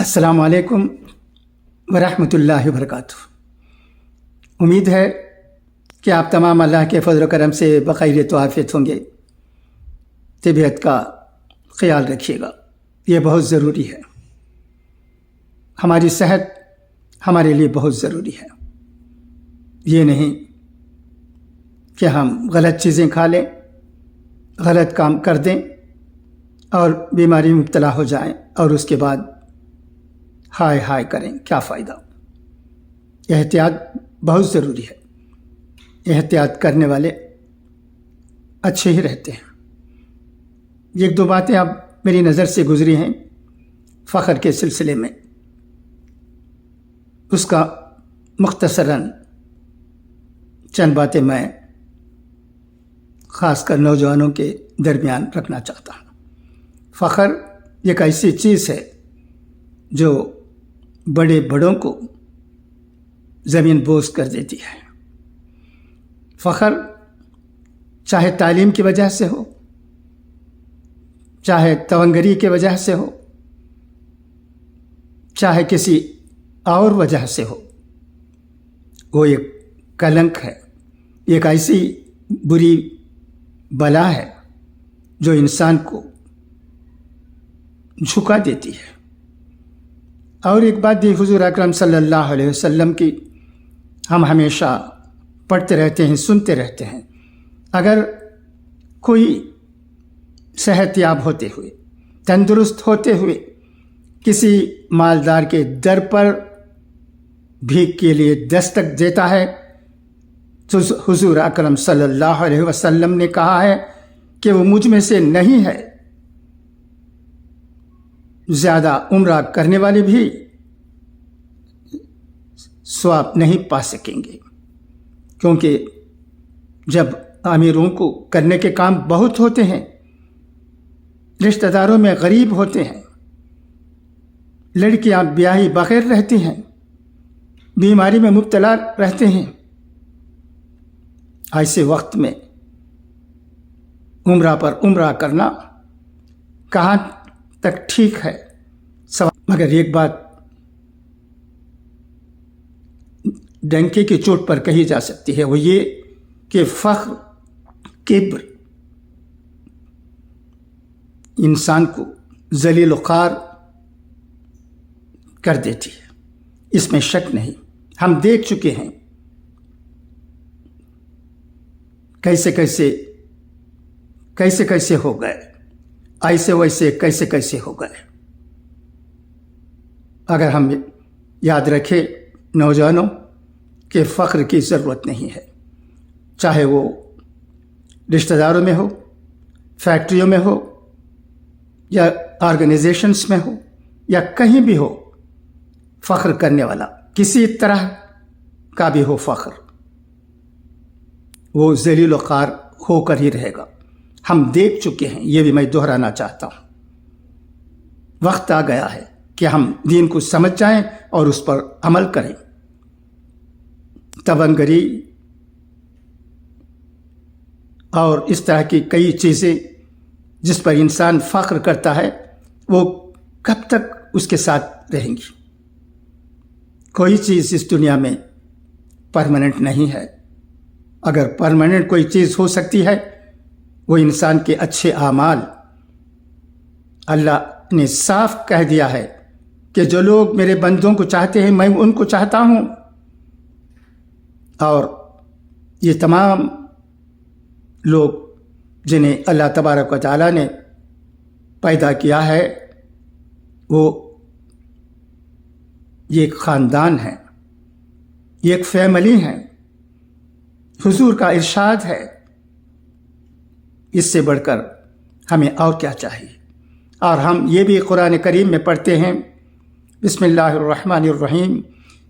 السلام علیکم ورحمۃ اللہ وبرکاتہ۔ امید ہے کہ آپ تمام اللہ کے فضل و کرم سے بخیریت و عافیت ہوں گے۔ طبیعت کا خیال رکھیے گا، یہ بہت ضروری ہے۔ ہماری صحت ہمارے لیے بہت ضروری ہے۔ یہ نہیں کہ ہم غلط چیزیں کھا لیں، غلط کام کر دیں اور بیماری میں مبتلا ہو جائیں اور اس کے بعد ہائے ہائے کریں، کیا فائدہ؟ احتیاط بہت ضروری ہے۔ احتیاط کرنے والے اچھے ہی رہتے ہیں۔ ایک دو باتیں اب میری نظر سے گزری ہیں فخر کے سلسلے میں، اس کا مختصراً چند باتیں میں خاص کر نوجوانوں کے درمیان رکھنا چاہتا ہوں۔ فخر ایک ایسی چیز ہے جو بڑے بڑوں کو زمین بوس کر دیتی ہے۔ فخر چاہے تعلیم کی وجہ سے ہو، چاہے تونگری کی وجہ سے ہو، چاہے کسی اور وجہ سے ہو، وہ ایک کلنک ہے، ایک ایسی بری بلا ہے جو انسان کو جھکا دیتی ہے۔ اور ایک بات بھی حضور اکرم صلی اللہ علیہ وسلم کی ہم ہمیشہ پڑھتے رہتے ہیں، سنتے رہتے ہیں، اگر کوئی صحت یاب ہوتے ہوئے، تندرست ہوتے ہوئے کسی مالدار کے در پر بھیک کے لیے دستک دیتا ہے تو حضور اکرم صلی اللہ علیہ وسلم نے کہا ہے کہ وہ مجھ میں سے نہیں ہے۔ زیادہ عمرہ کرنے والے بھی ثواب نہیں پا سکیں گے، کیونکہ جب امیروں کو کرنے کے کام بہت ہوتے ہیں، رشتہ داروں میں غریب ہوتے ہیں، لڑکیاں بیاہی بغیر رہتی ہیں، بیماری میں مبتلا رہتے ہیں، ایسے وقت میں عمرہ پر عمرہ کرنا کہاں تک ٹھیک ہے؟ مگر ایک بات ڈنکے کی چوٹ پر کہی جا سکتی ہے، وہ یہ کہ فخر، کبر انسان کو ذلیل و خوار کر دیتی ہے، اس میں شک نہیں۔ ہم دیکھ چکے ہیں کیسے کیسے ہو گئے، ایسے ویسے کیسے ہو گئے۔ اگر ہم یاد رکھیں نوجوانوں کہ فخر کی ضرورت نہیں ہے، چاہے وہ رشتہ داروں میں ہو، فیکٹریوں میں ہو، یا آرگنائزیشنز میں ہو، یا کہیں بھی ہو، فخر کرنے والا کسی طرح کا بھی ہو فخر، وہ ذلیل و خوار ہو کر ہی رہے گا۔ ہم دیکھ چکے ہیں، یہ بھی میں دہرانا چاہتا ہوں۔ وقت آ گیا ہے کہ ہم دین کو سمجھ جائیں اور اس پر عمل کریں۔ تونگری اور اس طرح کی کئی چیزیں جس پر انسان فخر کرتا ہے، وہ کب تک اس کے ساتھ رہیں گی؟ کوئی چیز اس دنیا میں پرماننٹ نہیں ہے۔ اگر پرماننٹ کوئی چیز ہو سکتی ہے، وہ انسان کے اچھے اعمال۔ اللہ نے صاف کہہ دیا ہے کہ جو لوگ میرے بندوں کو چاہتے ہیں، میں ان کو چاہتا ہوں۔ اور یہ تمام لوگ جنہیں اللہ تبارک و تعالیٰ نے پیدا کیا ہے، وہ یہ ایک خاندان ہے، یہ ایک فیملی ہے۔ حضور کا ارشاد ہے، اس سے بڑھ کر ہمیں اور کیا چاہیے؟ اور ہم یہ بھی قرآن کریم میں پڑھتے ہیں، بسم اللہ الرحمن الرحیم،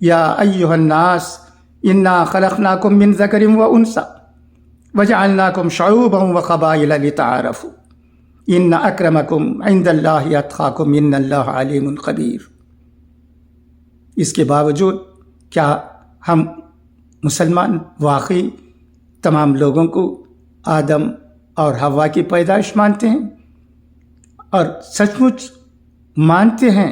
یا ایھا الناس انا خلقناکم من ذکر و انثی وجعلناکم شعوبا وقبائل لتعارفوا ان اکرمکم عند اللہ اتقاکم ان اللہ علیم خبیر۔ اس کے باوجود کیا ہم مسلمان واقعی تمام لوگوں کو آدم اور حوا کی پیدائش مانتے ہیں اور سچ مچ مانتے ہیں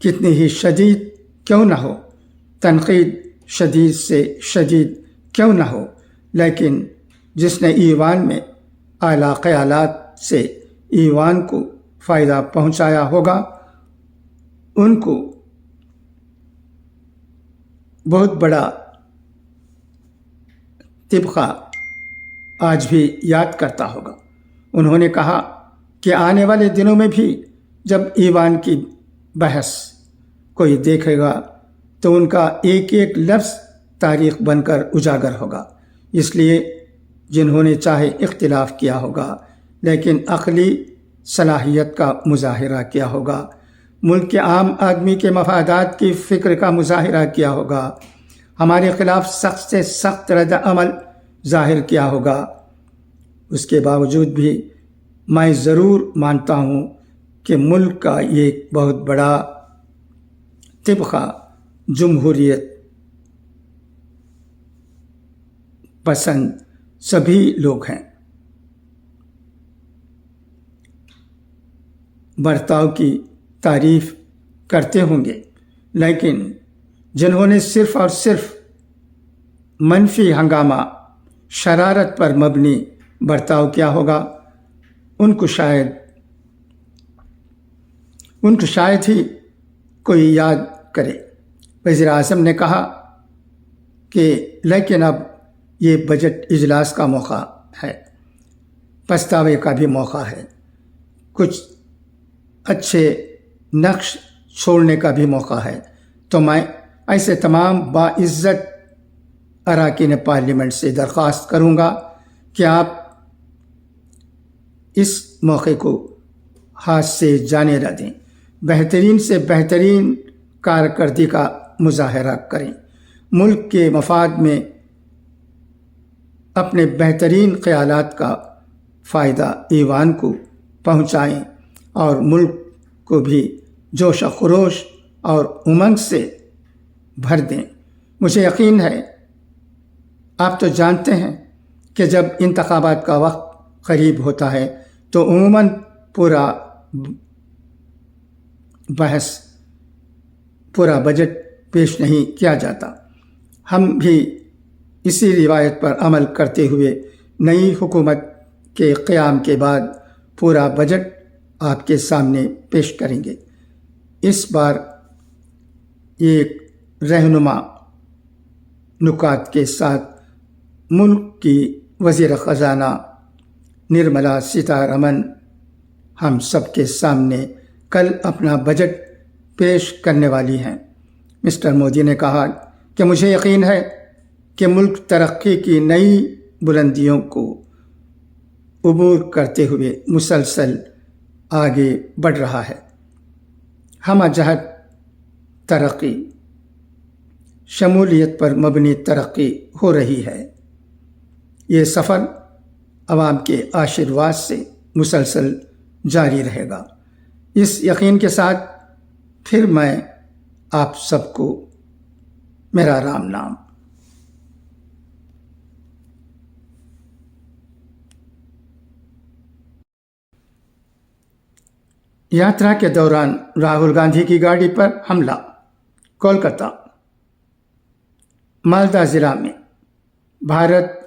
کتنی ہی شدید کیوں نہ ہو، تنقید شدید سے شدید کیوں نہ ہو، لیکن جس نے ایوان میں اعلیٰ خیالات سے ایوان کو فائدہ پہنچایا ہوگا ان کو بہت بڑا طبقہ آج بھی یاد کرتا ہوگا۔ انہوں نے کہا کہ آنے والے دنوں میں بھی جب ایوان کی بحث کوئی دیکھے گا تو ان کا ایک ایک لفظ تاریخ بن کر اجاگر ہوگا، اس لیے جنہوں نے چاہے اختلاف کیا ہوگا لیکن عقلی صلاحیت کا مظاہرہ کیا ہوگا، ملک کے عام آدمی کے مفادات کی فکر کا مظاہرہ کیا ہوگا، ہمارے خلاف سخت سے سخت رد عمل ظاہر کیا ہوگا، اس کے باوجود بھی میں ضرور مانتا ہوں کہ ملک کا ایک بہت بڑا طبقہ جمہوریت پسند سبھی لوگ ہیں، برتاؤ کی تعریف کرتے ہوں گے، لیکن جنہوں نے صرف اور صرف منفی ہنگامہ شرارت پر مبنی برتاؤ کیا ہوگا ان کو شاید ہی کوئی یاد کرے۔ وزیر اعظم نے کہا کہ لیکن اب یہ بجٹ اجلاس کا موقع ہے، پچھتاوے کا بھی موقع ہے، کچھ اچھے نقش چھوڑنے کا بھی موقع ہے، تو میں ایسے تمام باعزت اراکین پارلیمنٹ سے درخواست کروں گا کہ آپ اس موقع کو ہاتھ سے جانے نہ دیں، بہترین سے بہترین کارکردگی کا مظاہرہ کریں، ملک کے مفاد میں اپنے بہترین خیالات کا فائدہ ایوان کو پہنچائیں اور ملک کو بھی جوش و خروش اور امنگ سے بھر دیں۔ مجھے یقین ہے آپ تو جانتے ہیں کہ جب انتخابات کا وقت قریب ہوتا ہے تو عموماً پورا بجٹ پیش نہیں کیا جاتا۔ ہم بھی اسی روایت پر عمل کرتے ہوئے نئی حکومت کے قیام کے بعد پورا بجٹ آپ کے سامنے پیش کریں گے۔ اس بار ایک رہنما نکات کے ساتھ ملک کی وزیر خزانہ نرملا سیتارمن ہم سب کے سامنے کل اپنا بجٹ پیش کرنے والی ہیں۔ مسٹر مودی نے کہا کہ مجھے یقین ہے کہ ملک ترقی کی نئی بلندیوں کو عبور کرتے ہوئے مسلسل آگے بڑھ رہا ہے۔ ہمہ جہت ترقی، شمولیت پر مبنی ترقی ہو رہی ہے۔ یہ سفر عوام کے آشرواد سے مسلسل جاری رہے گا۔ اس یقین کے ساتھ پھر میں آپ سب کو میرا رام نام۔ یاترا کے دوران راہل گاندھی کی گاڑی پر حملہ۔ کولکتہ مالدہ ضلع میں بھارت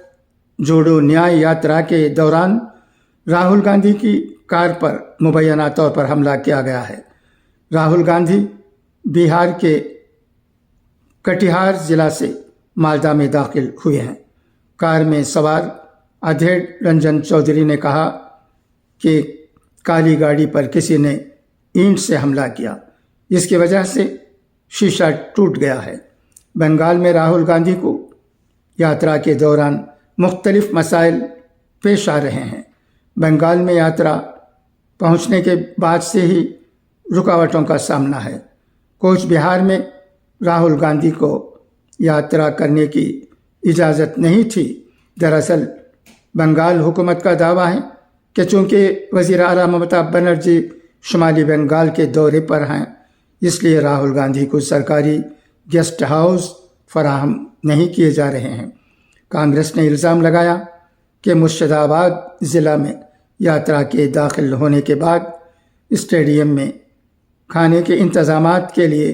جوڑو نیائے یاترا کے دوران راہل گاندھی کی کار پر مبینہ طور پر حملہ کیا گیا ہے۔ راہل گاندھی بہار کے کٹیہار ضلع سے مالدہ میں داخل ہوئے ہیں۔ کار میں سوار ادھیر رنجن چودھری نے کہا کہ کالی گاڑی پر کسی نے اینٹ سے حملہ کیا، جس کی وجہ سے شیشہ ٹوٹ گیا ہے۔ بنگال میں راہل گاندھی کو یاترا کے دوران مختلف مسائل پیش آ رہے ہیں۔ بنگال میں یاترا پہنچنے کے بعد سے ہی رکاوٹوں کا سامنا ہے۔ کوچ بہار میں راہل گاندھی کو یاترا کرنے کی اجازت نہیں تھی۔ دراصل بنگال حکومت کا دعویٰ ہے کہ چونکہ وزیر اعلیٰ ممتا بنرجی شمالی بنگال کے دورے پر ہیں، اس لیے راہل گاندھی کو سرکاری گیسٹ ہاؤس فراہم نہیں کیے جا رہے ہیں۔ کانگریس نے الزام لگایا کہ مرشد آباد ضلع میں یاترا کے داخل ہونے کے بعد اسٹیڈیم میں کھانے کے انتظامات کے لیے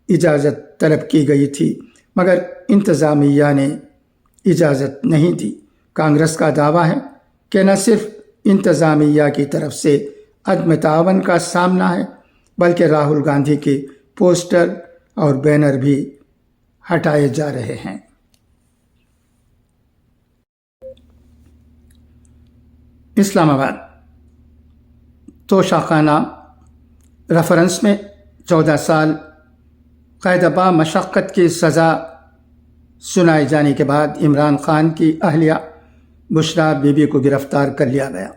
اجازت طلب کی گئی تھی، مگر انتظامیہ نے اجازت نہیں دی۔ کانگریس کا دعویٰ ہے کہ نہ صرف انتظامیہ کی طرف سے عدم تعاون کا سامنا ہے، بلکہ راہل گاندھی کے پوسٹر اور بینر بھی ہٹائے جا رہے ہیں۔ اسلام آباد توشاخانہ ریفرنس میں 14 سال قید با مشقت کی سزا سنائے جانے کے بعد عمران خان کی اہلیہ بشریٰ بی بی کو گرفتار کر لیا گیا۔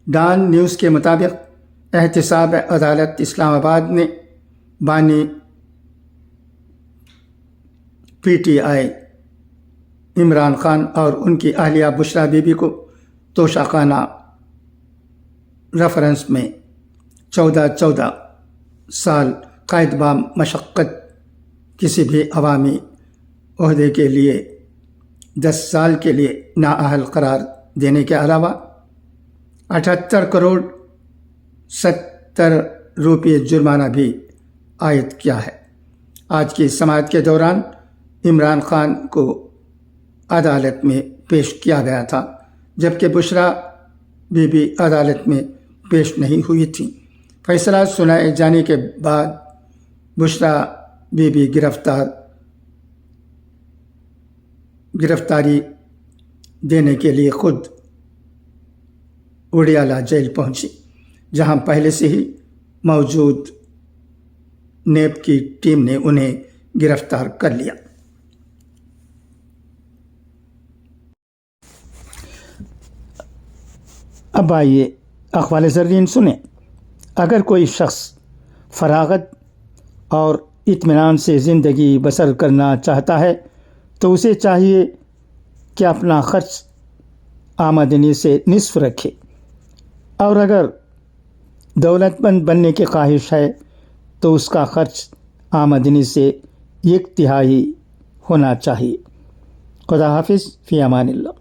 ڈان نیوز کے مطابق احتساب عدالت اسلام آباد نے بانی P T I Imran Khan اور ان کی اہلیہ بشریٰ بی بی کو توشاخانہ ریفرنس میں 14 سال قید با مشقت، کسی بھی عوامی عہدے کے لیے 10 سال کے لیے نااہل قرار دینے کے علاوہ 78 کروڑ 70 روپے جرمانہ بھی عائد کیا ہے۔ آج کی سماعت کے دوران عمران خان کو عدالت میں پیش کیا گیا تھا، جبکہ بشریٰ بی بی عدالت میں پیش نہیں ہوئی تھی۔ فیصلہ سنائے جانے کے بعد بشریٰ بی بی گرفتاری دینے کے لیے خود وڈیالہ جیل پہنچی، جہاں پہلے سے ہی موجود نیب کی ٹیم نے انہیں گرفتار کر لیا۔ اب آئیے اقوال زرین سنیں۔ اگر کوئی شخص فراغت اور اطمینان سے زندگی بسر کرنا چاہتا ہے تو اسے چاہیے کہ اپنا خرچ آمدنی سے نصف رکھے، اور اگر دولت مند بننے کی خواہش ہے تو اس کا خرچ آمدنی سے 1/3 ہونا چاہیے۔ خدا حافظ، فی امان اللہ۔